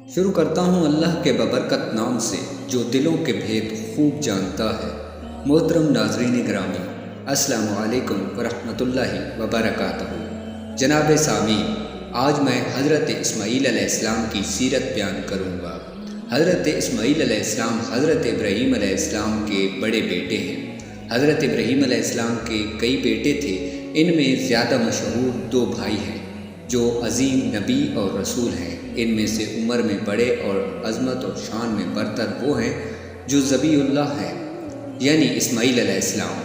شروع کرتا ہوں اللہ کے ببرکت نام سے جو دلوں کے بھید خوب جانتا ہے۔ محترم ناظرین گرامی، السلام علیکم ورحمۃ اللہ وبرکاتہ۔ جناب سامعین، آج میں حضرت اسماعیل علیہ السلام کی سیرت بیان کروں گا۔ حضرت اسماعیل علیہ السلام حضرت ابراہیم علیہ السلام کے بڑے بیٹے ہیں۔ حضرت ابراہیم علیہ السلام کے کئی بیٹے تھے، ان میں زیادہ مشہور دو بھائی ہیں جو عظیم نبی اور رسول ہیں۔ ان میں سے عمر میں بڑے اور عظمت اور شان میں برتر وہ ہیں جو ذبیح اللہ ہیں، یعنی اسماعیل علیہ السلام،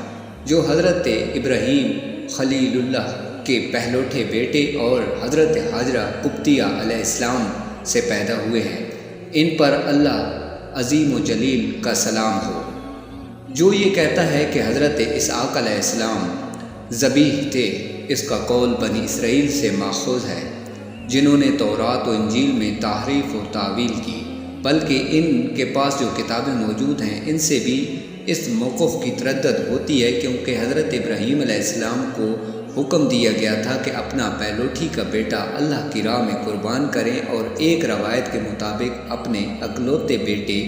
جو حضرت ابراہیم خلیل اللہ کے پہلوٹے بیٹے اور حضرت حاجرہ قبطیہ علیہ السلام سے پیدا ہوئے ہیں۔ ان پر اللہ عظیم و جلیل کا سلام ہو۔ جو یہ کہتا ہے کہ حضرت اسحاق علیہ السلام ذبیح تھے، اس کا قول بنی اسرائیل سے ماخوذ ہے، جنہوں نے تورات و انجیل میں تحریف و تعویل کی، بلکہ ان کے پاس جو کتابیں موجود ہیں ان سے بھی اس موقف کی تردد ہوتی ہے، کیونکہ حضرت ابراہیم علیہ السلام کو حکم دیا گیا تھا کہ اپنا پہلوٹی کا بیٹا اللہ کی راہ میں قربان کریں، اور ایک روایت کے مطابق اپنے اکلوتے بیٹے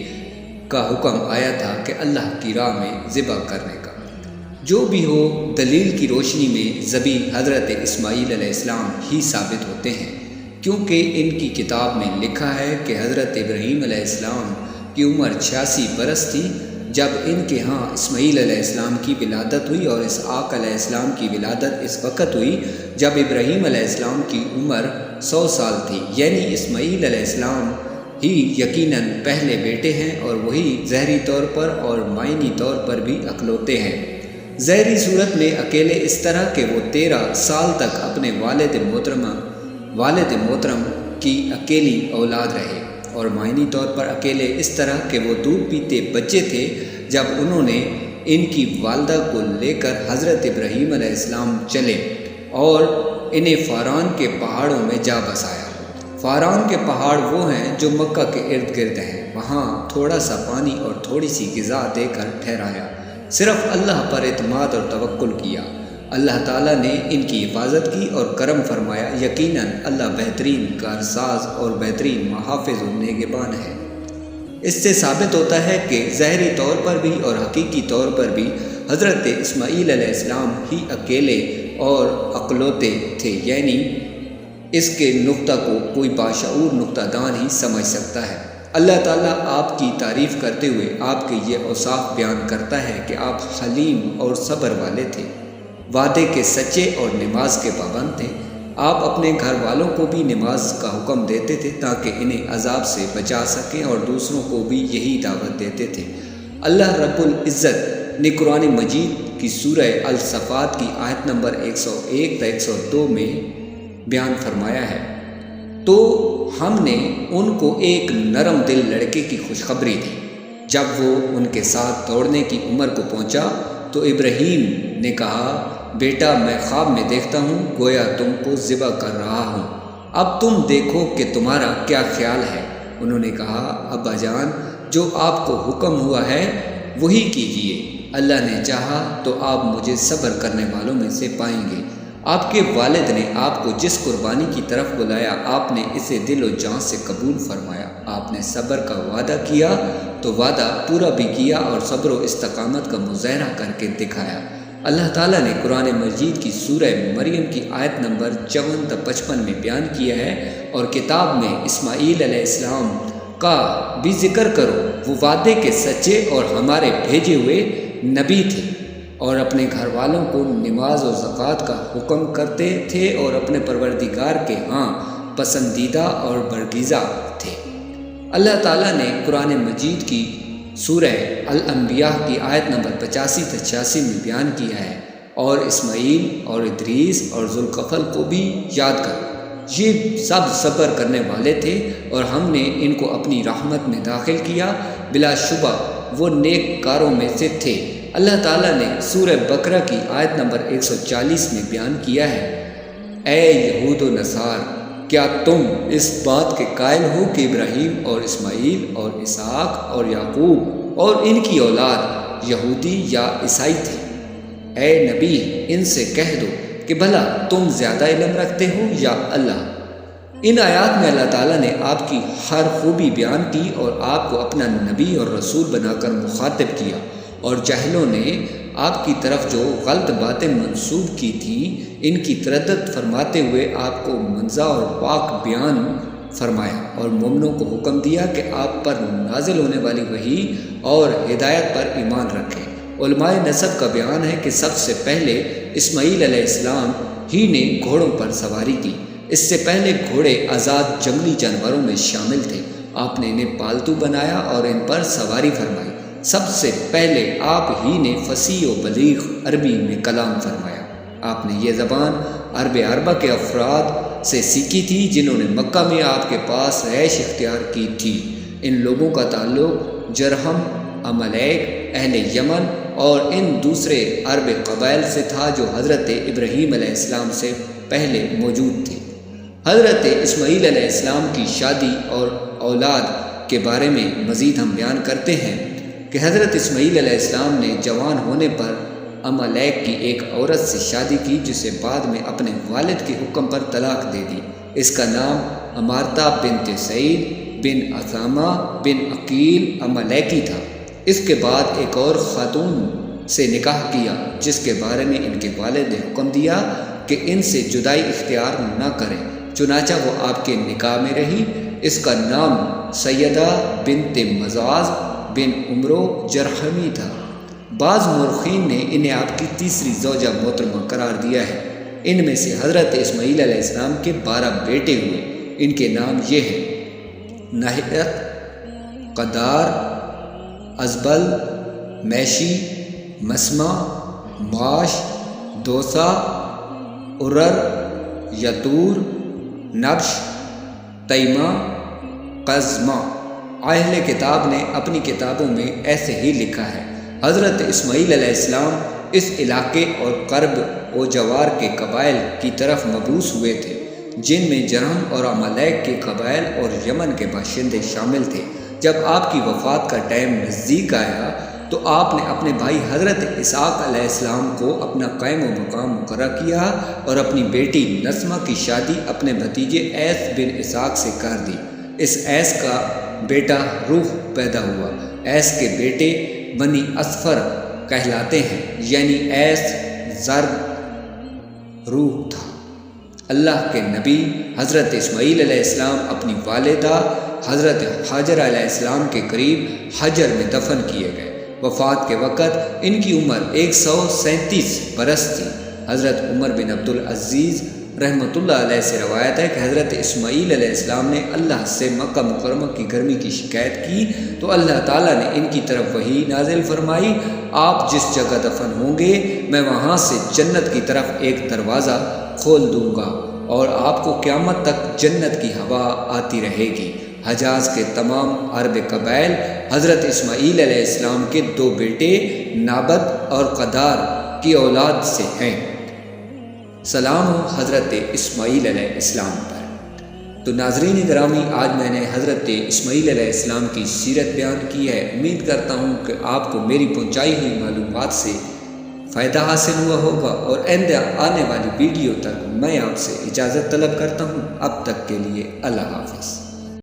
کا حکم آیا تھا کہ اللہ کی راہ میں ذبح کرنے کا۔ جو بھی ہو، دلیل کی روشنی میں ذبیح حضرت اسماعیل علیہ السلام ہی ثابت ہوتے ہیں، کیونکہ ان کی کتاب میں لکھا ہے کہ حضرت ابراہیم علیہ السلام کی عمر 86 برس تھی جب ان کے ہاں اسماعیل علیہ السلام کی ولادت ہوئی، اور اسحاق علیہ السلام کی ولادت اس وقت ہوئی جب ابراہیم علیہ السلام کی عمر 100 سال تھی، یعنی اسماعیل علیہ السلام ہی یقیناً پہلے بیٹے ہیں، اور وہی ظاہری طور پر اور معنی طور پر بھی اکلوتے ہیں۔ ظاہری صورت میں اکیلے اس طرح کہ وہ 13 سال تک اپنے والد محترم کی اکیلی اولاد رہے، اور معنی طور پر اکیلے اس طرح کہ وہ دودھ پیتے بچے تھے جب انہوں نے ان کی والدہ کو لے کر حضرت ابراہیم علیہ السلام چلے اور انہیں فاران کے پہاڑوں میں جا بسایا۔ فاران کے پہاڑ وہ ہیں جو مکہ کے ارد گرد ہیں۔ وہاں تھوڑا سا پانی اور تھوڑی سی غذا دے کر ٹھہرایا، صرف اللہ پر اعتماد اور توکل کیا۔ اللہ تعالیٰ نے ان کی حفاظت کی اور کرم فرمایا، یقیناً اللہ بہترین کارساز اور بہترین محافظ و نگہبان ہے۔ اس سے ثابت ہوتا ہے کہ ظاہری طور پر بھی اور حقیقی طور پر بھی حضرت اسماعیل علیہ السلام ہی اکیلے اور اکلوتے تھے، یعنی اس کے نقطہ کو کوئی باشعور نقطہ دان ہی سمجھ سکتا ہے۔ اللہ تعالیٰ آپ کی تعریف کرتے ہوئے آپ کے یہ اوصاف بیان کرتا ہے کہ آپ حلیم اور صبر والے تھے، وعدے کے سچے اور نماز کے پابند تھے۔ آپ اپنے گھر والوں کو بھی نماز کا حکم دیتے تھے تاکہ انہیں عذاب سے بچا سکیں، اور دوسروں کو بھی یہی دعوت دیتے تھے۔ اللہ رب العزت نے قرآن مجید کی سورہ الصفات کی آیت نمبر 101 تا 102 میں بیان فرمایا ہے، تو ہم نے ان کو ایک نرم دل لڑکے کی خوشخبری دی۔ جب وہ ان کے ساتھ دوڑنے کی عمر کو پہنچا تو ابراہیم نے کہا، بیٹا میں خواب میں دیکھتا ہوں گویا تم کو ذبح کر رہا ہوں، اب تم دیکھو کہ تمہارا کیا خیال ہے۔ انہوں نے کہا، ابا جان، جو آپ کو حکم ہوا ہے وہی کیجیے، اللہ نے چاہا تو آپ مجھے صبر کرنے والوں میں سے پائیں گے۔ آپ کے والد نے آپ کو جس قربانی کی طرف بلایا، آپ نے اسے دل و جان سے قبول فرمایا۔ آپ نے صبر کا وعدہ کیا تو وعدہ پورا بھی کیا، اور صبر و استقامت کا مظاہرہ کر کے دکھایا۔ اللہ تعالیٰ نے قرآن مجید کی سورہ مریم کی آیت نمبر 54 تا 55 میں بیان کیا ہے، اور کتاب میں اسماعیل علیہ السلام کا بھی ذکر کرو، وہ وعدے کے سچے اور ہمارے بھیجے ہوئے نبی تھے، اور اپنے گھر والوں کو نماز و زکوٰۃ کا حکم کرتے تھے، اور اپنے پروردگار کے ہاں پسندیدہ اور برگزیدہ تھے۔ اللہ تعالیٰ نے قرآن مجید کی سورہ الانبیاء کی آیت نمبر 85 تا 86 میں بیان کیا ہے، اور اسماعیل اور ادریس اور ذوالکفل کو بھی یاد کر، یہ سب صبر کرنے والے تھے، اور ہم نے ان کو اپنی رحمت میں داخل کیا، بلا شبہ وہ نیک کاروں میں سے تھے۔ اللہ تعالیٰ نے سورہ بقرہ کی آیت نمبر 140 میں بیان کیا ہے، اے یہود و نصار، کیا تم اس بات کے قائل ہو کہ ابراہیم اور اسماعیل اور اسحاق اور یعقوب اور ان کی اولاد یہودی یا عیسائی تھے؟ اے نبی، ان سے کہہ دو کہ بھلا تم زیادہ علم رکھتے ہو یا اللہ؟ ان آیات میں اللہ تعالیٰ نے آپ کی ہر خوبی بیان کی اور آپ کو اپنا نبی اور رسول بنا کر مخاطب کیا، اور جاہلوں نے آپ کی طرف جو غلط باتیں منسوب کی تھیں ان کی تردد فرماتے ہوئے آپ کو منزہ اور پاک بیان فرمایا، اور مومنوں کو حکم دیا کہ آپ پر نازل ہونے والی وحی اور ہدایت پر ایمان رکھیں۔ علماء نسب کا بیان ہے کہ سب سے پہلے اسماعیل علیہ السلام ہی نے گھوڑوں پر سواری کی۔ اس سے پہلے گھوڑے آزاد جنگلی جانوروں میں شامل تھے، آپ نے انہیں پالتو بنایا اور ان پر سواری فرمائی۔ سب سے پہلے آپ ہی نے فصیح و بلیغ عربی میں کلام فرمایا۔ آپ نے یہ زبان عرب عربہ کے افراد سے سیکھی تھی جنہوں نے مکہ میں آپ کے پاس رہائش اختیار کی تھی۔ ان لوگوں کا تعلق جرہم، عملیک، اہل یمن اور ان دوسرے عرب قبائل سے تھا جو حضرت ابراہیم علیہ السلام سے پہلے موجود تھے۔ حضرت اسماعیل علیہ السلام کی شادی اور اولاد کے بارے میں مزید ہم بیان کرتے ہیں کہ حضرت اسماعیل علیہ السلام نے جوان ہونے پر عملیک کی ایک عورت سے شادی کی، جسے بعد میں اپنے والد کے حکم پر طلاق دے دی۔ اس کا نام امارتہ بنت سعید بن اسامہ بن عقیل عملیکی تھا۔ اس کے بعد ایک اور خاتون سے نکاح کیا جس کے بارے میں ان کے والد نے حکم دیا کہ ان سے جدائی اختیار نہ کریں، چنانچہ وہ آپ کے نکاح میں رہی۔ اس کا نام سیدہ بنت مزاز بن عمرو جرہمی تھا۔ بعض مورخین نے انہیں آپ کی تیسری زوجہ محترمہ قرار دیا ہے۔ ان میں سے حضرت اسماعیل علیہ السلام کے 12 بیٹے ہوئے۔ ان کے نام یہ ہیں: نہیت، قدار، ازبل، میشی، مسمع، معاش، دوسا، ارر، یتور، نبش، تیمہ، قزمہ۔ اہل کتاب نے اپنی کتابوں میں ایسے ہی لکھا ہے۔ حضرت اسماعیل علیہ السلام اس علاقے اور قرب و جوار کے قبائل کی طرف مبعوث ہوئے تھے، جن میں جرہم اور عملیک کے قبائل اور یمن کے باشندے شامل تھے۔ جب آپ کی وفات کا ٹائم نزدیک آیا تو آپ نے اپنے بھائی حضرت اسحاق علیہ السلام کو اپنا قائم و مقام مقرر کیا اور اپنی بیٹی نسمہ کی شادی اپنے بھتیجے ایس بن اسحاق سے کر دی۔ اس ایس کا بیٹا روح پیدا ہوا۔ ایس کے بیٹے بنی اصفر کہلاتے ہیں، یعنی ایس زر روح تھا۔ اللہ کے نبی حضرت اسماعیل علیہ السلام اپنی والدہ حضرت ہاجر علیہ السلام کے قریب حجر میں دفن کیے گئے۔ وفات کے وقت ان کی عمر 137 برس تھی۔ حضرت عمر بن عبدالعزیز رحمۃ اللہ علیہ سے روایت ہے کہ حضرت اسماعیل علیہ السلام نے اللہ سے مکہ مکرمہ کی گرمی کی شکایت کی تو اللہ تعالیٰ نے ان کی طرف وحی نازل فرمائی: آپ جس جگہ دفن ہوں گے میں وہاں سے جنت کی طرف ایک دروازہ کھول دوں گا اور آپ کو قیامت تک جنت کی ہوا آتی رہے گی۔ حجاز کے تمام عرب قبائل حضرت اسماعیل علیہ السلام کے 2 بیٹے نابد اور قدار کی اولاد سے ہیں۔ سلام ہو حضرت اسماعیل علیہ السلام پر۔ تو ناظرین گرامی، آج میں نے حضرت اسماعیل علیہ السلام کی سیرت بیان کی ہے۔ امید کرتا ہوں کہ آپ کو میری پہنچائی ہوئی معلومات سے فائدہ حاصل ہوا ہوگا، اور آنے والی ویڈیو تک میں آپ سے اجازت طلب کرتا ہوں۔ اب تک کے لیے اللہ حافظ۔